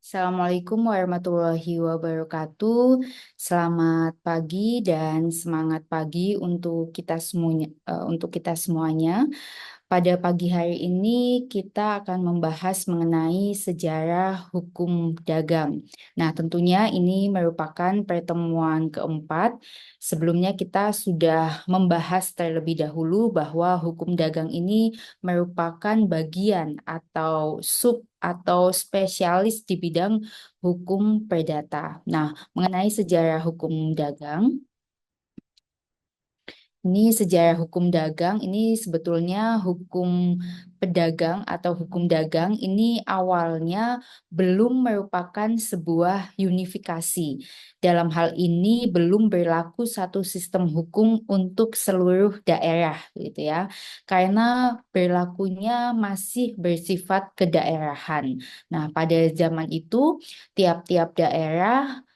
Assalamualaikum warahmatullahi wabarakatuh. Selamat pagi dan semangat pagi untuk kita semuanya. Pada pagi hari ini kita akan membahas mengenai sejarah hukum dagang. Nah, tentunya ini merupakan pertemuan keempat. Sebelumnya kita sudah membahas terlebih dahulu bahwa hukum dagang ini merupakan bagian atau sub atau spesialis di bidang hukum perdata. Nah, mengenai sejarah hukum dagang, ini sejarah hukum dagang, ini sebetulnya hukum pedagang atau hukum dagang ini awalnya belum merupakan sebuah unifikasi. Dalam hal ini belum berlaku satu sistem hukum untuk seluruh daerah gitu ya. Karena berlakunya masih bersifat kedaerahan. Nah, pada zaman itu tiap-tiap daerah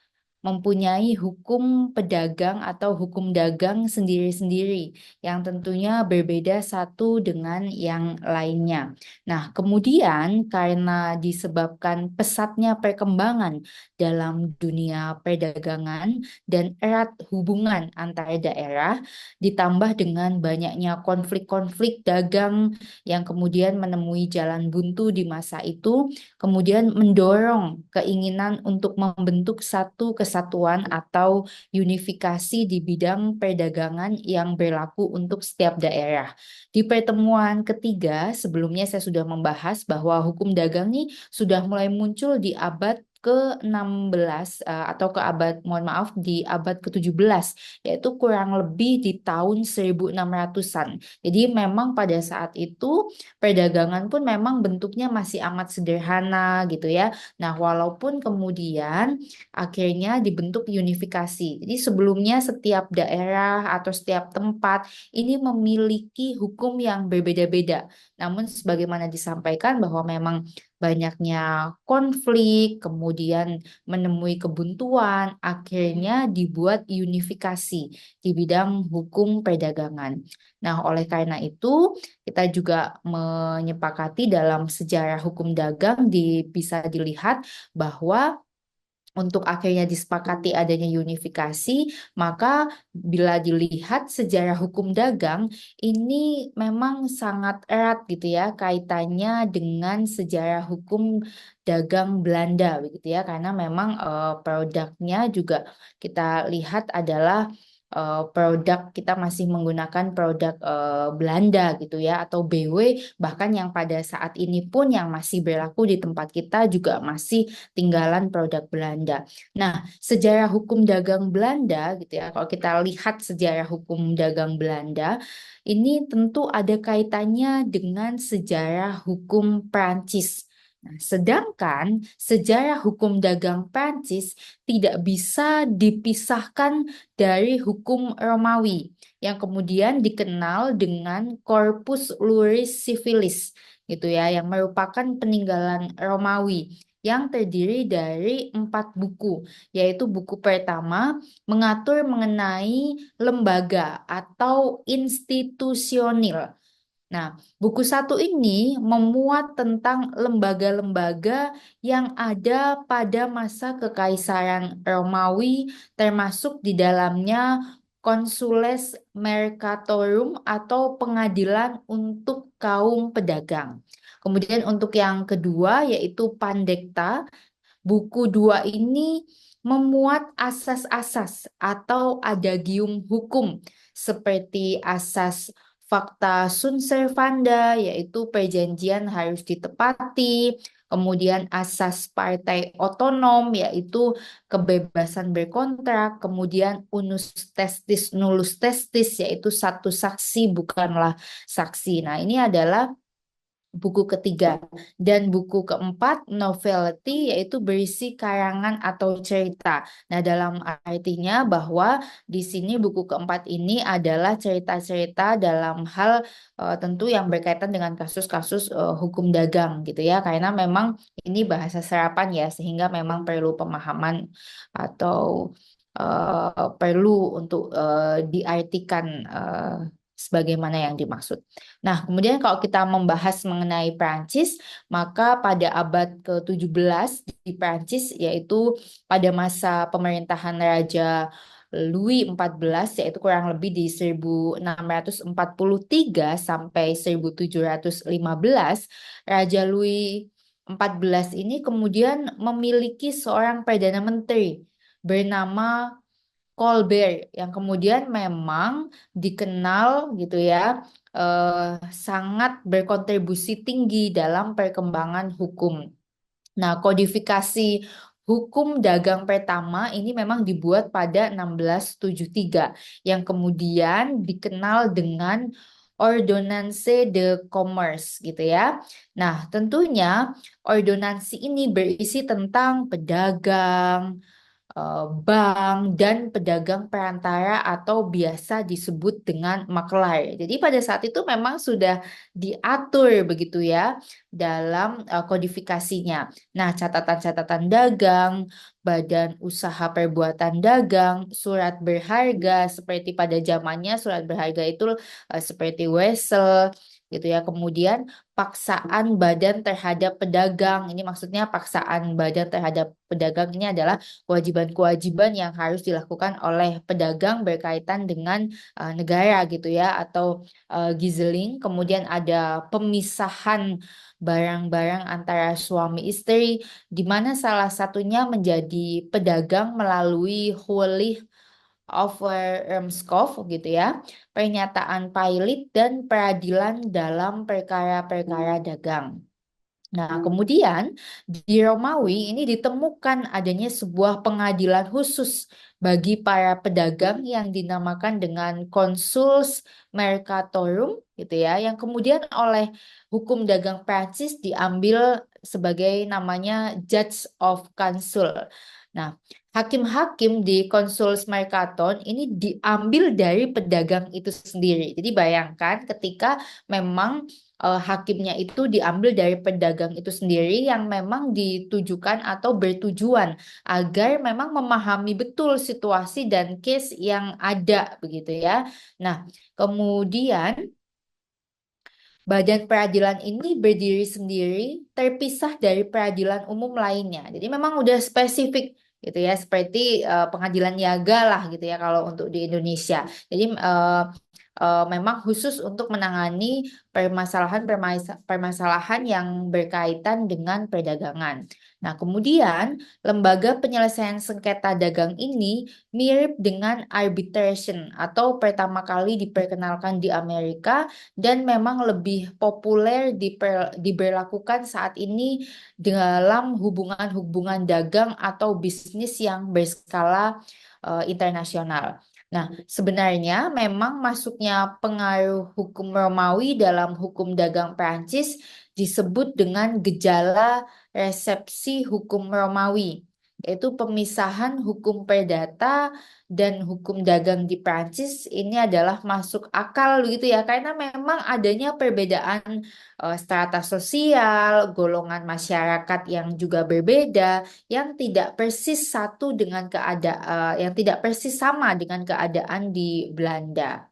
mempunyai hukum pedagang atau hukum dagang sendiri-sendiri yang tentunya berbeda satu dengan yang lainnya. Nah, kemudian karena disebabkan pesatnya perkembangan dalam dunia perdagangan dan erat hubungan antar daerah, ditambah dengan banyaknya konflik-konflik dagang yang kemudian menemui jalan buntu di masa itu, kemudian mendorong keinginan untuk membentuk satu kesatuan atau unifikasi di bidang perdagangan yang berlaku untuk setiap daerah. Di pertemuan ketiga, sebelumnya saya sudah membahas bahwa hukum dagang ini sudah mulai muncul di abad ke-16 atau mohon maaf di abad ke-17, yaitu kurang lebih di tahun 1600-an. Jadi memang pada saat itu perdagangan pun memang bentuknya masih amat sederhana gitu ya. Nah, walaupun kemudian akhirnya dibentuk unifikasi. Jadi sebelumnya setiap daerah atau setiap tempat ini memiliki hukum yang berbeda-beda. Namun sebagaimana disampaikan bahwa memang banyaknya konflik, kemudian menemui kebuntuan, akhirnya dibuat unifikasi di bidang hukum perdagangan. Nah, oleh karena itu, kita juga menyepakati dalam sejarah hukum dagang bisa dilihat bahwa untuk akhirnya disepakati adanya unifikasi, maka bila dilihat sejarah hukum dagang ini memang sangat erat gitu ya kaitannya dengan sejarah hukum dagang Belanda begitu ya, karena memang produknya juga kita lihat adalah produk kita masih menggunakan produk Belanda gitu ya atau BW, bahkan yang pada saat ini pun yang masih berlaku di tempat kita juga masih tinggalan produk Belanda. Nah, sejarah hukum dagang Belanda gitu ya, kalau kita lihat sejarah hukum dagang Belanda, ini tentu ada kaitannya dengan sejarah hukum Prancis. Nah, sedangkan sejarah hukum dagang Prancis tidak bisa dipisahkan dari hukum Romawi yang kemudian dikenal dengan Corpus Juris Civilis gitu ya, yang merupakan peninggalan Romawi yang terdiri dari 4 buku, yaitu buku pertama mengatur mengenai lembaga atau institusional. Nah, buku satu ini memuat tentang lembaga-lembaga yang ada pada masa Kekaisaran Romawi, termasuk di dalamnya Consules Mercatorum atau pengadilan untuk kaum pedagang. Kemudian untuk yang kedua yaitu Pandekta, buku dua ini memuat asas-asas atau adagium hukum seperti asas fakta sunt servanda, yaitu perjanjian harus ditepati, kemudian asas partai otonom, yaitu kebebasan berkontrak, kemudian unus testis nullus testis, yaitu satu saksi bukanlah saksi. Nah, ini adalah buku ketiga. Dan buku keempat, novelty, yaitu berisi karangan atau cerita. Nah, dalam artinya bahwa di sini buku keempat ini adalah cerita-cerita dalam hal tentu yang berkaitan dengan kasus-kasus hukum dagang gitu ya. Karena memang ini bahasa serapan ya, sehingga memang perlu pemahaman atau perlu untuk diartikan sebagaimana yang dimaksud. Nah, kemudian kalau kita membahas mengenai Prancis, maka pada abad ke-17 di Prancis, yaitu pada masa pemerintahan Raja Louis XIV, yaitu kurang lebih di 1643 sampai 1715, Raja Louis XIV ini kemudian memiliki seorang Perdana Menteri bernama Colbert yang kemudian memang dikenal gitu ya, sangat berkontribusi tinggi dalam perkembangan hukum. Nah, kodifikasi hukum dagang pertama ini memang dibuat pada 1673 yang kemudian dikenal dengan Ordonnance de Commerce gitu ya. Nah, tentunya ordonansi ini berisi tentang pedagang, bank dan pedagang perantara atau biasa disebut dengan maklar. Jadi pada saat itu memang sudah diatur begitu ya dalam kodifikasinya. Nah, catatan-catatan dagang, badan usaha perbuatan dagang, surat berharga seperti pada zamannya surat berharga itu seperti wesel gitu ya. Kemudian paksaan badan terhadap pedagang. Ini maksudnya paksaan badan terhadap pedagang ini adalah kewajiban-kewajiban yang harus dilakukan oleh pedagang berkaitan dengan negara gitu ya, atau gizeling. Kemudian ada pemisahan barang-barang antara suami istri, di mana salah satunya menjadi pedagang melalui Holy Overeemskov gitu ya, pernyataan pailit dan peradilan dalam perkara-perkara dagang. Nah, kemudian di Romawi ini ditemukan adanya sebuah pengadilan khusus bagi para pedagang yang dinamakan dengan Consuls Mercatorum gitu ya, yang kemudian oleh hukum dagang Prancis diambil sebagai namanya Judge of Consul. Nah, hakim-hakim di Consuls Mercaton ini diambil dari pedagang itu sendiri. Jadi bayangkan ketika memang hakimnya itu diambil dari pedagang itu sendiri yang memang ditujukan atau bertujuan agar memang memahami betul situasi dan case yang ada begitu ya. Nah, kemudian badan peradilan ini berdiri sendiri, terpisah dari peradilan umum lainnya. Jadi memang udah spesifik gitu ya, seperti pengadilan niaga lah gitu ya kalau untuk di Indonesia. Jadi memang khusus untuk menangani permasalahan yang berkaitan dengan perdagangan. Nah, kemudian lembaga penyelesaian sengketa dagang ini mirip dengan arbitration atau pertama kali diperkenalkan di Amerika dan memang lebih populer diberlakukan saat ini dalam hubungan-hubungan dagang atau bisnis yang berskala internasional. Nah, sebenarnya memang masuknya pengaruh hukum Romawi dalam hukum dagang Prancis disebut dengan gejala resepsi hukum Romawi, yaitu pemisahan hukum perdata dan hukum dagang di Prancis ini adalah masuk akal gitu ya, karena memang adanya perbedaan strata sosial, golongan masyarakat yang juga berbeda, yang tidak persis satu dengan keadaan, yang tidak persis sama dengan keadaan di Belanda.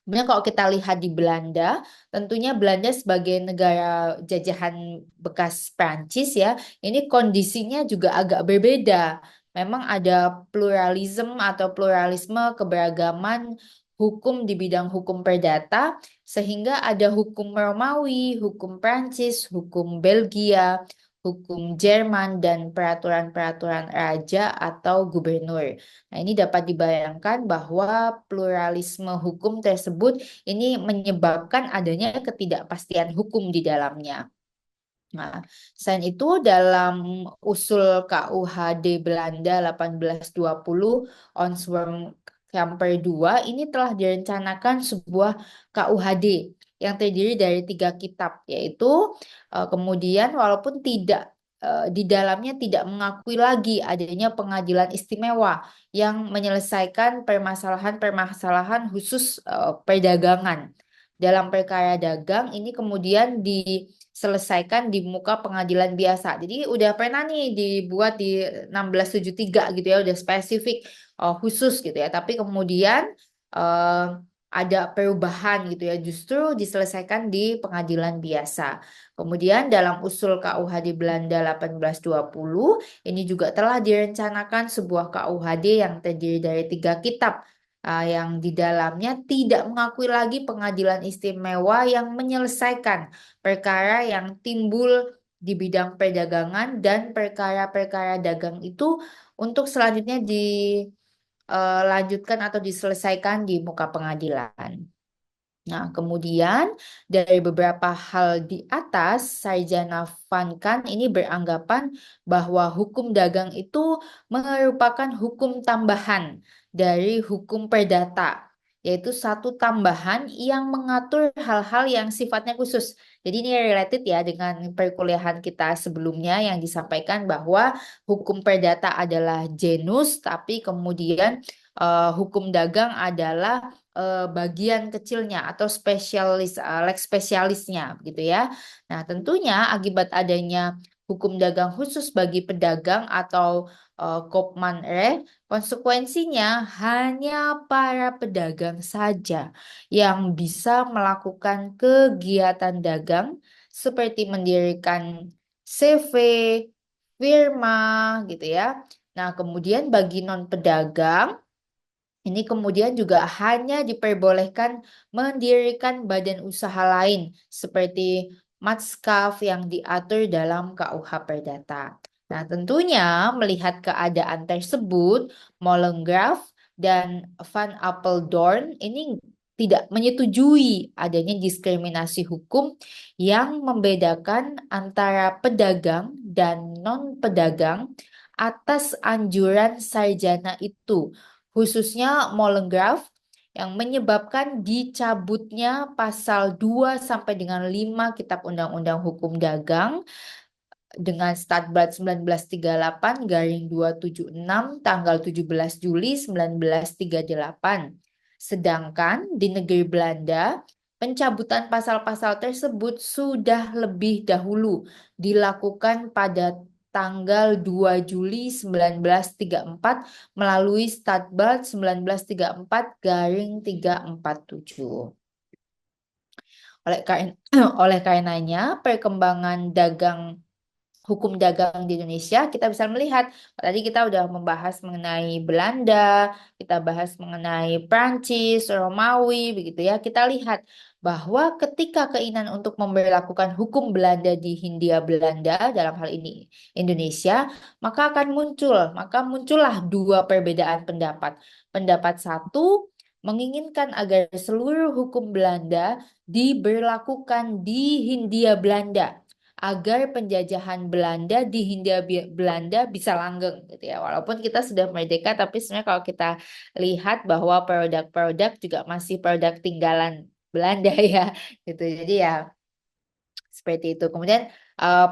Kemudian kalau kita lihat di Belanda, tentunya Belanda sebagai negara jajahan bekas Prancis ya, ini kondisinya juga agak berbeda. Memang ada pluralisme atau pluralisme keberagaman hukum di bidang hukum perdata, sehingga ada hukum Romawi, hukum Prancis, hukum Belgia, hukum Jerman, dan peraturan-peraturan raja atau gubernur. Nah, ini dapat dibayangkan bahwa pluralisme hukum tersebut ini menyebabkan adanya ketidakpastian hukum di dalamnya. Nah, selain itu dalam usul KUHD Belanda 1820 Onsworm Camper 2 ini telah direncanakan sebuah KUHD yang terdiri dari 3 kitab, yaitu kemudian walaupun tidak di dalamnya tidak mengakui lagi adanya pengadilan istimewa yang menyelesaikan permasalahan-permasalahan khusus perdagangan. Dalam perkara dagang ini kemudian diselesaikan di muka pengadilan biasa. Jadi udah pernah nih dibuat di 1673 gitu ya, udah spesifik khusus gitu ya. Tapi kemudian ada perubahan gitu ya, justru diselesaikan di pengadilan biasa. Kemudian dalam usul KUHD Belanda 1820 ini juga telah direncanakan sebuah KUHD yang terdiri dari 3 kitab, yang di dalamnya tidak mengakui lagi pengadilan istimewa yang menyelesaikan perkara yang timbul di bidang perdagangan dan perkara-perkara dagang itu untuk selanjutnya dilanjutkan atau diselesaikan di muka pengadilan. Nah, kemudian dari beberapa hal di atas, Sarjana Van Kan ini beranggapan bahwa hukum dagang itu merupakan hukum tambahan dari hukum perdata, yaitu satu tambahan yang mengatur hal-hal yang sifatnya khusus. Jadi ini related ya dengan perkuliahan kita sebelumnya yang disampaikan bahwa hukum perdata adalah genus, tapi kemudian hukum dagang adalah bagian kecilnya atau spesialis leg spesialisnya gitu ya. Nah, tentunya akibat adanya hukum dagang khusus bagi pedagang atau Koopman-Re, konsekuensinya hanya para pedagang saja yang bisa melakukan kegiatan dagang seperti mendirikan CV, firma gitu ya. Nah, kemudian bagi non-pedagang ini kemudian juga hanya diperbolehkan mendirikan badan usaha lain seperti Matskaf yang diatur dalam KUH Perdata. Nah, tentunya melihat keadaan tersebut, Molengraaf dan Van Apeldoorn ini tidak menyetujui adanya diskriminasi hukum yang membedakan antara pedagang dan non-pedagang atas anjuran sarjana itu, khususnya Molengraaf yang menyebabkan dicabutnya pasal 2 sampai dengan 5 Kitab Undang-Undang Hukum Dagang dengan Statblad 1938-276 tanggal 17 Juli 1938. Sedangkan di negeri Belanda, pencabutan pasal-pasal tersebut sudah lebih dahulu dilakukan pada tanggal 2 Juli 1934 melalui Statblad 1934-347. Oleh karenanya, perkembangan hukum dagang di Indonesia, kita bisa melihat, tadi kita udah membahas mengenai Belanda, kita bahas mengenai Prancis, Romawi, begitu ya. Kita lihat bahwa ketika keinginan untuk memberlakukan hukum Belanda di Hindia Belanda, dalam hal ini Indonesia, maka muncullah 2 perbedaan pendapat. Pendapat satu menginginkan agar seluruh hukum Belanda diberlakukan di Hindia Belanda agar penjajahan Belanda di Hindia Belanda bisa langgeng gitu ya. Walaupun kita sudah merdeka, tapi sebenarnya kalau kita lihat bahwa produk-produk juga masih produk tinggalan Belanda ya gitu. Jadi ya seperti itu. Kemudian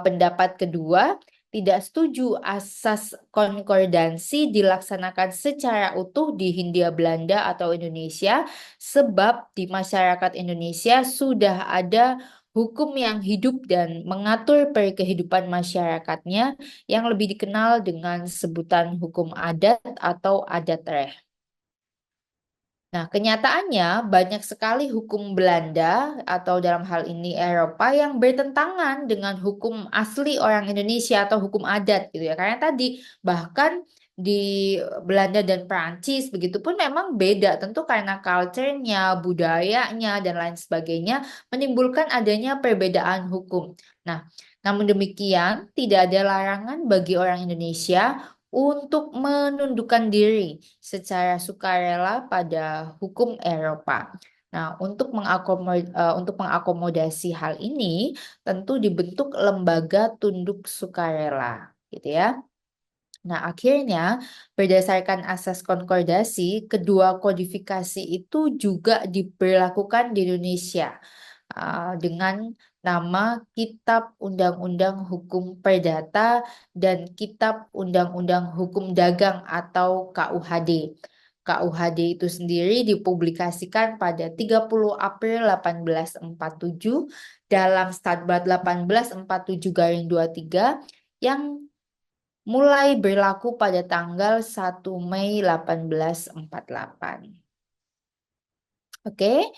pendapat kedua, tidak setuju asas konkordansi dilaksanakan secara utuh di Hindia Belanda atau Indonesia, sebab di masyarakat Indonesia sudah ada hukum yang hidup dan mengatur kehidupan masyarakatnya yang lebih dikenal dengan sebutan hukum adat atau adat reh. Nah, kenyataannya banyak sekali hukum Belanda atau dalam hal ini Eropa yang bertentangan dengan hukum asli orang Indonesia atau hukum adat gitu ya. Karena tadi bahkan di Belanda dan Prancis begitu pun memang beda tentu karena culture-nya, budayanya dan lain sebagainya menimbulkan adanya perbedaan hukum. Nah, namun demikian tidak ada larangan bagi orang Indonesia untuk menundukkan diri secara sukarela pada hukum Eropa. Nah, untuk mengakomodasi hal ini, tentu dibentuk lembaga tunduk sukarela, gitu ya. Nah, akhirnya berdasarkan asas konkordasi, kedua kodifikasi itu juga diberlakukan di Indonesia dengan nama Kitab Undang-Undang Hukum Perdata dan Kitab Undang-Undang Hukum Dagang atau KUHD. KUHD itu sendiri dipublikasikan pada 30 April 1847 dalam Statblad 1847-23 yang mulai berlaku pada tanggal 1 Mei 1848. Oke,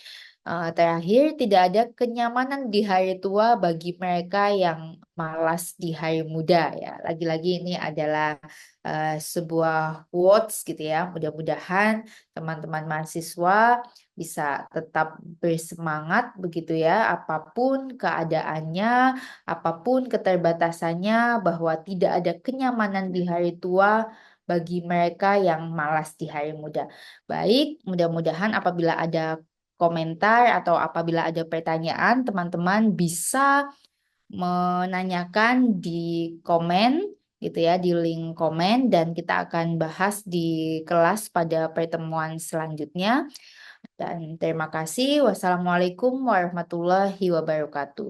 terakhir tidak ada kenyamanan di hari tua bagi mereka yang malas di hari muda ya. Lagi-lagi ini adalah sebuah quotes gitu ya. Mudah-mudahan teman-teman mahasiswa bisa tetap bersemangat begitu ya, apapun keadaannya, apapun keterbatasannya, bahwa tidak ada kenyamanan di hari tua bagi mereka yang malas di hari muda. Baik, mudah-mudahan apabila ada komentar atau apabila ada pertanyaan, teman-teman bisa menanyakan di komen gitu ya, di link komen, dan kita akan bahas di kelas pada pertemuan selanjutnya. Dan terima kasih. Wassalamualaikum warahmatullahi wabarakatuh.